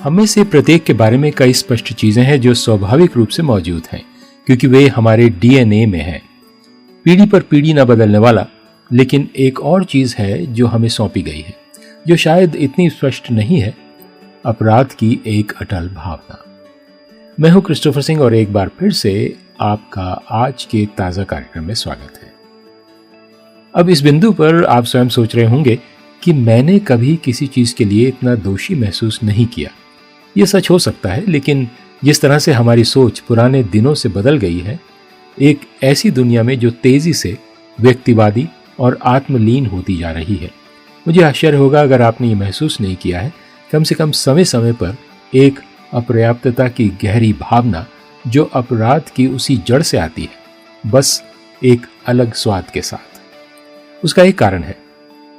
हम में से प्रत्येक के बारे में कई स्पष्ट चीजें हैं जो स्वाभाविक रूप से मौजूद हैं, क्योंकि वे हमारे डीएनए में हैं। पीढ़ी पर पीढ़ी न बदलने वाला, लेकिन एक और चीज है जो हमें सौंपी गई है, जो शायद इतनी स्पष्ट नहीं है, अपराध की एक अटल भावना। मैं हूं क्रिस्टोफर सिंह और एक बार फिर से आपका आज के ताजा कार्यक्रम में स्वागत है। अब इस बिंदु पर आप स्वयं सोच रहे होंगे कि मैंने कभी किसी चीज के लिए इतना दोषी महसूस नहीं किया। यह सच हो सकता है, लेकिन जिस तरह से हमारी सोच पुराने दिनों से बदल गई है, एक ऐसी दुनिया में जो तेजी से व्यक्तिवादी और आत्मलीन होती जा रही है, मुझे आश्चर्य होगा अगर आपने ये महसूस नहीं किया है, कम से कम समय समय पर एक अपर्याप्तता की गहरी भावना जो अपराध की उसी जड़ से आती है, बस एक अलग स्वाद के साथ। उसका एक कारण है।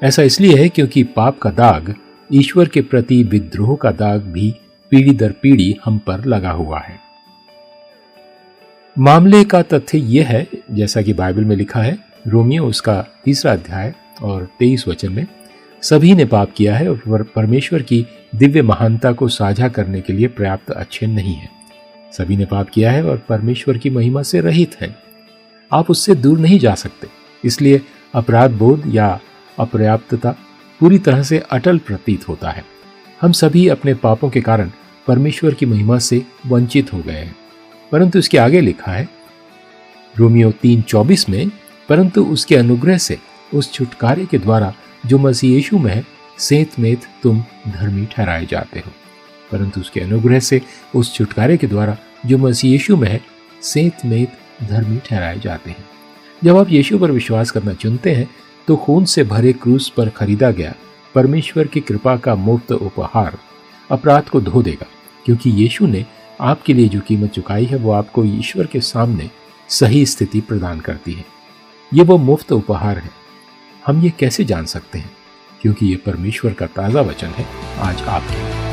ऐसा इसलिए है क्योंकि पाप का दाग, ईश्वर के प्रति विद्रोह का दाग भी पीढ़ी दर पीढ़ी हम पर लगा हुआ है। मामले का तथ्य यह है, जैसा कि बाइबल में लिखा है, रोमियो उसका 3 अध्याय और 23 वचन में, सभी ने पाप किया है और परमेश्वर की दिव्य महानता को साझा करने के लिए पर्याप्त अच्छे नहीं है। सभी ने पाप किया है और परमेश्वर की महिमा से रहित हैं। आप उससे दूर नहीं जा सकते, इसलिए अपराध बोध या अपर्याप्तता पूरी तरह से अटल प्रतीत होता है। हम सभी अपने पापों के कारण परमेश्वर की महिमा से वंचित हो गए हैं। परंतु इसके आगे लिखा है रोमियो 3:24 में, परंतु उसके अनुग्रह से उस छुटकारे के द्वारा जो मसीह यीशु में है, सेंतमेंत तुम धर्मी ठहराए जाते हो। परंतु उसके अनुग्रह से उस छुटकारे के द्वारा जो मसीह यीशु में है, सेंतमेंत धर्मी ठहराए जाते हैं। जब आप यीशु पर विश्वास करना चुनते हैं, तो खून से भरे क्रूस पर खरीदा गया परमेश्वर की कृपा का मुफ्त उपहार अपराध को धो देगा, क्योंकि यीशु ने आपके लिए जो कीमत चुकाई है वो आपको ईश्वर के सामने सही स्थिति प्रदान करती है। ये वो मुफ्त उपहार है। हम ये कैसे जान सकते हैं? क्योंकि ये परमेश्वर का ताज़ा वचन है आज आपके लिए।